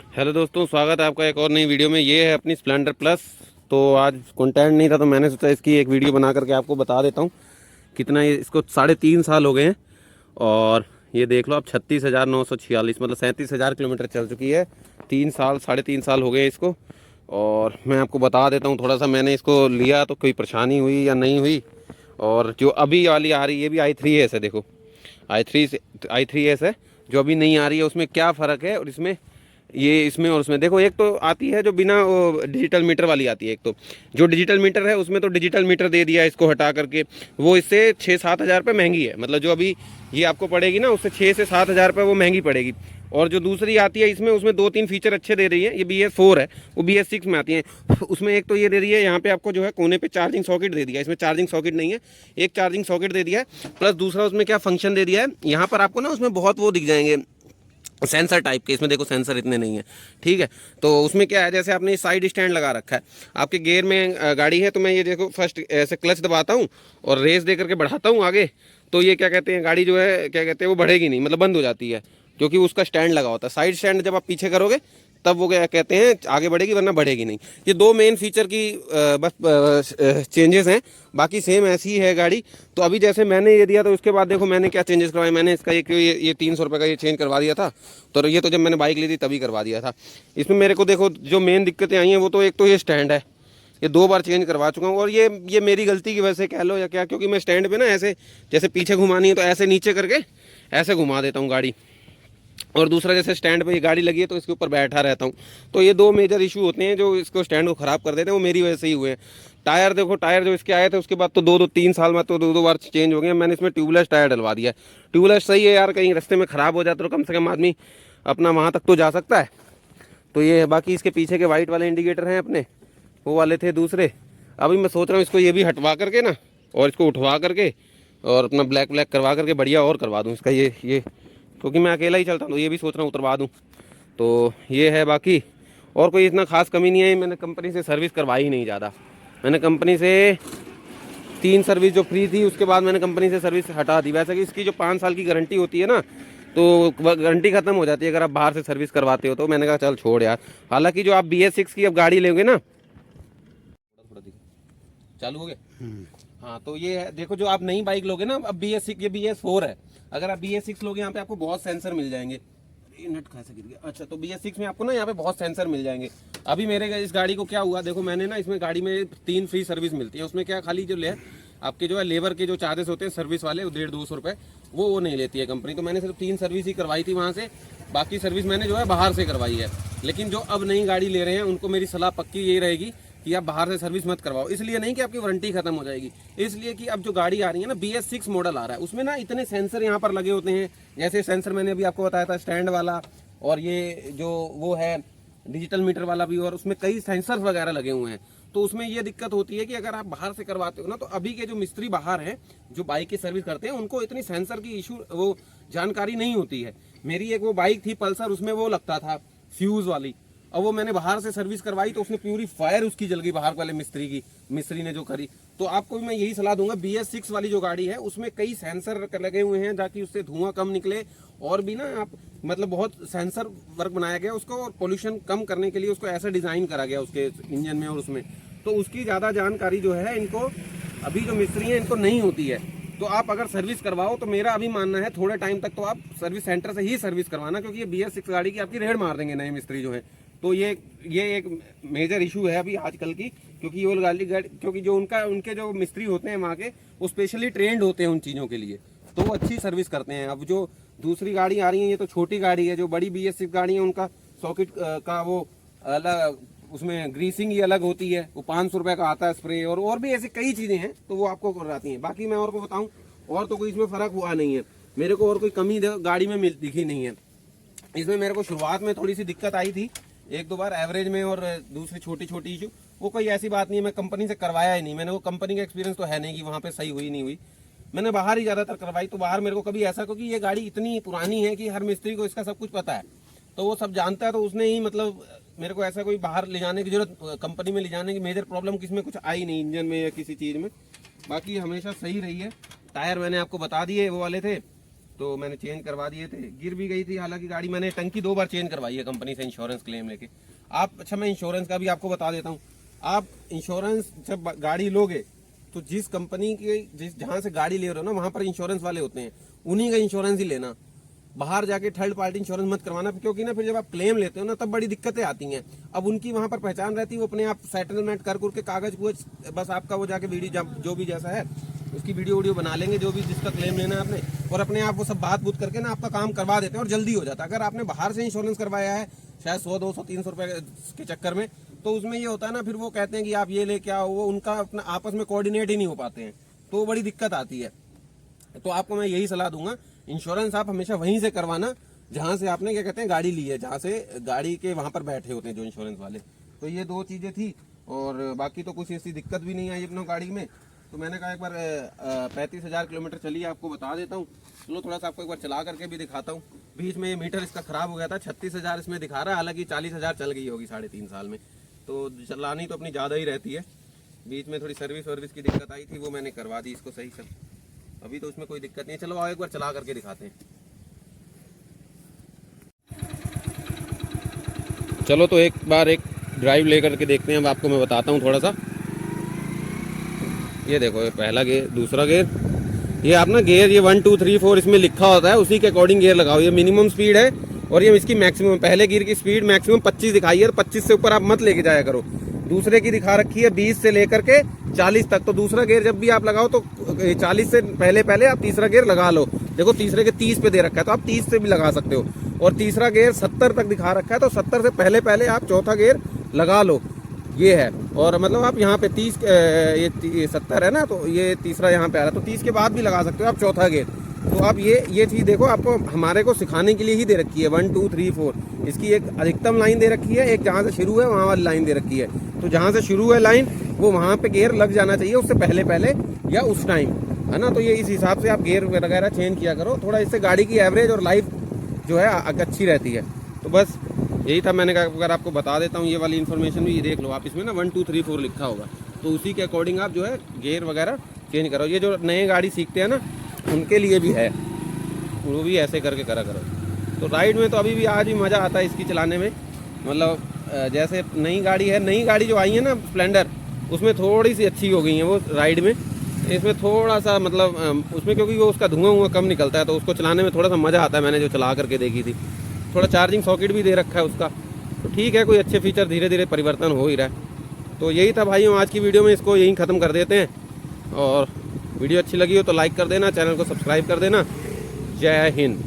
Hello दोस्तों, स्वागत है आपका एक और नई वीडियो में। ये है अपनी स्प्लेंडर प्लस। तो आज कंटेंट नहीं था तो मैंने सोचा इसकी एक वीडियो बना करके आपको बता देता हूँ कितना ये इसको 3.5 साल हो गए हैं। और ये देख लो आप 36,946 मतलब 37,000 किलोमीटर चल चुकी है। 3 साल 3.5 साल हो गए इसको। और मैं आपको बता देता हूँ थोड़ा सा, मैंने इसको लिया तो कोई परेशानी हुई या नहीं हुई। और जो अभी वाली आ रही है ये भी i3s है। देखो i3s है। जो अभी नहीं आ रही है उसमें क्या फ़र्क है, और इसमें और उसमें देखो। एक तो आती है जो बिना वो डिजिटल मीटर वाली आती है। एक तो जो डिजिटल मीटर है उसमें तो डिजिटल मीटर दे दिया है इसको हटा करके, वो इससे 6-7 हज़ार रुपये महंगी है। मतलब जो अभी ये आपको पड़ेगी ना, उससे 6 से 7 हज़ार रुपये वो महंगी पड़ेगी। और जो दूसरी आती है इसमें, उसमें 2-3 फीचर अच्छे दे रही है। ये BS4 है, वो BS6 में आती है। उसमें एक तो ये दे रही है, यहाँ पे आपको जो है कोने पे चार्जिंग सॉकेट दे दिया है। इसमें चार्जिंग सॉकेट नहीं है, एक चार्जिंग सॉकेट दे दिया है। प्लस दूसरा उसमें क्या फंक्शन दे दिया है, यहाँ पर आपको ना उसमें बहुत वो दिख जाएंगे सेंसर टाइप के। इसमें देखो सेंसर इतने नहीं है, ठीक है। तो उसमें क्या है, जैसे आपने साइड स्टैंड लगा रखा है आपके गियर में गाड़ी है, तो मैं ये देखो फर्स्ट ऐसे क्लच दबाता हूँ और रेस दे करके बढ़ाता हूँ आगे। तो ये क्या कहते हैं, गाड़ी जो है क्या कहते हैं वो बढ़ेगी नहीं, मतलब बंद हो जाती है, क्योंकि उसका स्टैंड लगा होता है। साइड स्टैंड जब आप पीछे करोगे तब वो क्या कहते हैं आगे बढ़ेगी, वरना बढ़ेगी नहीं। ये दो मेन फीचर की बस चेंजेस हैं, बाकी सेम ऐसी ही है गाड़ी। तो अभी जैसे मैंने ये दिया तो उसके बाद देखो मैंने क्या चेंजेस करवाए। मैंने इसका ये 300 रुपये का ये चेंज करवा दिया था। तो ये तो जब मैंने बाइक ली थी तभी करवा दिया था। इसमें मेरे को देखो जो मेन दिक्कतें आई हैं वो तो एक तो ये स्टैंड है, ये 2 बार चेंज करवा चुका हूँ। और ये मेरी गलती की वजह से कह लो या क्या, क्योंकि मैं स्टैंड पे ना ऐसे जैसे पीछे घुमानी है तो ऐसे नीचे करके ऐसे घुमा देता हूँ गाड़ी। और दूसरा जैसे स्टैंड पे ये गाड़ी लगी है तो इसके ऊपर बैठा रहता हूँ। तो ये दो मेजर इशू होते हैं जो इसको स्टैंड को ख़राब कर देते हैं, वो मेरी वजह से ही हुए हैं। टायर देखो, टायर जो इसके आए थे उसके बाद तो 2-3 साल में तो 2-2 बार चेंज हो गए। मैंने इसमें ट्यूबलेस टायर डलवा दिया है। ट्यूबलेस सही है यार, कहीं रास्ते में ख़राब हो जाता तो कम से कम आदमी अपना वहाँ तक तो जा सकता है। तो ये है। बाकी इसके पीछे के वाइट वाले इंडिकेटर हैं अपने, वो वाले थे दूसरे। अभी मैं सोच रहा हूँ इसको ये भी हटवा करके ना, और इसको उठवा करके और अपना ब्लैक ब्लैक करवा करके बढ़िया और करवा दूँ इसका ये क्योंकि मैं अकेला ही चलता हूँ, तो ये भी सोच रहा हूँ उतरवा दूँ। तो ये है। बाकी और कोई इतना खास कमी नहीं है। मैंने कंपनी से सर्विस करवाई ही नहीं ज़्यादा। मैंने कंपनी से 3 सर्विस जो फ्री थी उसके बाद मैंने कंपनी से सर्विस हटा दी। वैसे कि इसकी जो 5 साल की गारंटी होती है ना, तो गारंटी ख़त्म हो जाती है अगर आप बाहर से सर्विस करवाते हो। तो मैंने कहा चल छोड़ यार। हालांकि जो आप BS6 की अब गाड़ी लेंगे ना, चालू हो गए। हाँ, तो ये है। देखो जो आप नई बाइक लोगे ना, अब BS6, ये BS4 है। अगर आप BS6 लोगे, यहाँ पे आपको बहुत सेंसर मिल जाएंगे। ये नट कैसे गिर गया। अच्छा, तो BS6 में आपको ना यहाँ पे बहुत सेंसर मिल जाएंगे। अभी मेरे इस गाड़ी को क्या हुआ, देखो मैंने ना इसमें गाड़ी में 3 फ्री सर्विस मिलती है। उसमें क्या खाली जो ले आपके जो है लेबर के जो चार्जेस होते हैं सर्विस वाले, 150-200 रुपये, वो नहीं लेती है कंपनी। तो मैंने सिर्फ 3 सर्विस ही करवाई थी वहाँ से। बाकी सर्विस मैंने जो है बाहर से करवाई है। लेकिन जो अब नई गाड़ी ले रहे हैं उनको मेरी सलाह पक्की यही रहेगी कि आप बाहर से सर्विस मत करवाओ। इसलिए नहीं कि आपकी वारंटी खत्म हो जाएगी, इसलिए कि अब जो गाड़ी आ रही है ना, BS6 मॉडल आ रहा है, उसमें ना इतने सेंसर यहाँ पर लगे होते हैं। जैसे सेंसर मैंने अभी आपको बताया था स्टैंड वाला, और ये जो वो है डिजिटल मीटर वाला भी, और उसमें कई सेंसर वगैरह लगे हुए हैं। तो उसमें ये दिक्कत होती है कि अगर आप बाहर से करवाते हो ना, तो अभी के जो मिस्त्री बाहर हैं जो बाइक की सर्विस करते हैं, उनको इतनी सेंसर की इशू वो जानकारी नहीं होती है। मेरी एक वो बाइक थी पल्सर, उसमें वो लगता था फ्यूज वाली। और वो मैंने बाहर से सर्विस करवाई तो उसने प्यूरी फायर उसकी जल गई, बाहर वाले मिस्त्री ने जो करी। तो आपको भी मैं यही सलाह दूंगा, BS6 वाली जो गाड़ी है उसमें कई सेंसर लगे हुए हैं ताकि उससे धुआं कम निकले। और भी ना आप मतलब बहुत सेंसर वर्क बनाया गया उसको, और पोल्यूशन कम करने के लिए उसको ऐसा डिज़ाइन करा गया उसके इंजन में और उसमें। तो उसकी ज़्यादा जानकारी जो है इनको अभी जो मिस्त्री हैं इनको नहीं होती है। तो आप अगर सर्विस करवाओ तो मेरा अभी मानना है थोड़े टाइम तक तो आप सर्विस सेंटर से ही सर्विस करवाना, क्योंकि ये BS6 गाड़ी की आपकी रेड मार देंगे नए मिस्त्री जो है। तो ये एक मेजर इशू है अभी आजकल की, क्योंकि वो गाड़ी क्योंकि जो उनके जो मिस्त्री होते हैं वहाँ के, वो स्पेशली ट्रेंड होते हैं उन चीज़ों के लिए, तो वो अच्छी सर्विस करते हैं। अब जो दूसरी गाड़ी आ रही है ये तो छोटी गाड़ी है, जो बड़ी BS6 गाड़ी है उनका सॉकेट का वो अलग, उसमें ग्रीसिंग ही अलग होती है, वो 500 रुपये का आता है स्प्रे, और भी ऐसी कई चीज़ें हैं तो वो आपको कराती हैं। बाकी मैं और को बताऊँ, और तो कोई इसमें फ़र्क हुआ नहीं है मेरे को, और कोई कमी गाड़ी में दिखी नहीं है। इसमें मेरे को शुरुआत में थोड़ी सी दिक्कत आई थी 1-2 बार एवरेज में, और दूसरी छोटी छोटी इशू, वो कोई ऐसी बात नहीं है। मैं कंपनी से करवाया ही नहीं, मैंने वो कंपनी का एक्सपीरियंस तो है नहीं कि वहाँ पे सही हुई नहीं हुई। मैंने बाहर ही ज़्यादातर करवाई। तो बाहर मेरे को कभी ऐसा, क्योंकि ये गाड़ी इतनी पुरानी है कि हर मिस्त्री को इसका सब कुछ पता है, तो वो सब जानता है। तो उसने ही मतलब मेरे को ऐसा कोई बाहर ले जाने की जरूरत, कंपनी में ले जाने की मेजर प्रॉब्लम किसमें कुछ आई नहीं, इंजन में या किसी चीज़ में। बाकी हमेशा सही रही है। टायर मैंने आपको बता दिए वो वाले थे। तो मैंने चेंज करवा दिए थे। गिर भी गई थी, हालांकि गाड़ी मैंने टंकी 2 बार चेंज करवाई है कंपनी से इंश्योरेंस क्लेम लेके। आप अच्छा, मैं इंश्योरेंस का भी आपको बता देता हूँ। आप इंश्योरेंस जब गाड़ी लोगे तो जिस कंपनी के जहाँ से गाड़ी ले रहे हो ना, वहाँ पर इंश्योरेंस वाले होते हैं, उन्हीं का इंश्योरेंस ही लेना। बाहर जाके थर्ड पार्टी इंश्योरेंस मत करवाना, क्योंकि ना फिर जब आप क्लेम लेते हो ना तब बड़ी दिक्कतें आती हैं। अब उनकी वहाँ पर पहचान रहती है, वो अपने आप सेटलमेंट कर के कागज बस आपका वो जाके वीडियो जो भी जैसा है उसकी वीडियो बना लेंगे, जो भी जिसका क्लेम लेना है आपने, और अपने आप वो सब बात बूत करके ना आपका काम करवा देते हैं और जल्दी हो जाता है। अगर आपने बाहर से इंश्योरेंस करवाया है शायद 100, 200, 300 रुपए के चक्कर में, तो उसमें ये होता है ना, फिर वो कहते हैं कि आप ये लेके आओ, वो उनका अपना आपस में कोऑर्डिनेट ही नहीं हो पाते हैं, तो बड़ी दिक्कत आती है। तो आपको मैं यही सलाह दूंगा, इंश्योरेंस आप हमेशा वहीं से करवाना जहां से आपने क्या कहते हैं गाड़ी ली है, जहां से गाड़ी के वहां पर बैठे होते हैं जो इंश्योरेंस वाले। तो ये 2 चीजें थी, और बाकी तो कुछ ऐसी दिक्कत भी नहीं आई अपनी गाड़ी में। तो मैंने कहा एक बार 35,000 किलोमीटर चली, आपको बता देता हूँ। चलो थोड़ा सा आपको एक बार चला करके भी दिखाता हूँ। बीच में ये मीटर इसका खराब हो गया था, 36,000 इसमें दिखा रहा है, हालांकि 40,000 चल गई होगी 3.5 साल में। तो चलानी तो अपनी ज़्यादा ही रहती है। बीच में थोड़ी सर्विस की दिक्कत आई थी, वो मैंने करवा दी इसको सही सब। अभी तो उसमें कोई दिक्कत नहीं है। चलो आओ एक बार चला करके दिखाते हैं। चलो तो एक बार एक ड्राइव लेकर के देखते हैं। अब आपको मैं बताता हूँ थोड़ा सा। ये देखो, ये पहला गेयर, दूसरा गेयर, ये आप ना गेयर ये 1 2 3 4 इसमें लिखा होता है, उसी के अकॉर्डिंग गेयर लगाओ। ये मिनिमम स्पीड है और ये इसकी मैक्सिमम, पहले गियर की स्पीड मैक्सिमम 25 दिखाई है, 25 से ऊपर आप मत लेके जाया करो। दूसरे की दिखा रखी है 20 से लेकर के 40 तक। तो दूसरा गेयर जब भी आप लगाओ तो 40 से पहले आप तीसरा गेयर लगा लो। देखो तीसरे के 30 पे दे रखा है, तो आप 30 से भी लगा सकते हो। और तीसरा गेयर 70 तक दिखा रखा है, तो 70 से पहले आप चौथा गेयर लगा लो। ये है। और मतलब आप यहाँ पे 30 ये 70 है ना, तो ये तीसरा यहाँ पे आ रहा है, तो 30 के बाद भी लगा सकते हो आप चौथा गेयर। तो आप ये चीज़ देखो, आपको हमारे को सिखाने के लिए ही दे रखी है 1 2 3 4। इसकी एक अधिकतम लाइन दे रखी है, एक जहाँ से शुरू है वहाँ वाली लाइन दे रखी है। तो जहाँ से शुरू है लाइन वो वहाँ पे गेयर लग जाना चाहिए, उससे पहले या उस टाइम, है ना। तो ये इस हिसाब से आप गेयर वगैरह चेंज किया करो, थोड़ा इससे गाड़ी की एवरेज और लाइफ जो है अच्छी रहती है। तो बस यही था, मैंने कहा अगर आपको बता देता हूँ ये वाली इन्फॉर्मेशन भी। ये देख लो आप, इसमें ना 1 2 3 4 लिखा होगा, तो उसी के अकॉर्डिंग आप जो है गेयर वगैरह चेंज करो। ये जो नए गाड़ी सीखते हैं ना उनके लिए भी है, वो भी ऐसे करके करा करो। तो राइड में तो अभी भी आज भी मज़ा आता है इसकी चलाने में। मतलब जैसे नई गाड़ी है, नई गाड़ी जो आई है ना स्प्लेंडर, उसमें थोड़ी सी अच्छी हो गई है वो राइड में। इसमें थोड़ा सा मतलब उसमें क्योंकि वो उसका धुआं कम निकलता है, तो उसको चलाने में थोड़ा सा मज़ा आता है। मैंने जो चला करके देखी थी, थोड़ा चार्जिंग सॉकेट भी दे रखा है उसका, तो ठीक है, कोई अच्छे फीचर धीरे धीरे परिवर्तन हो ही रहा है। तो यही था भाई, आज की वीडियो में इसको यहीं ख़त्म कर देते हैं। और वीडियो अच्छी लगी हो तो लाइक कर देना, चैनल को सब्सक्राइब कर देना। जय हिंद।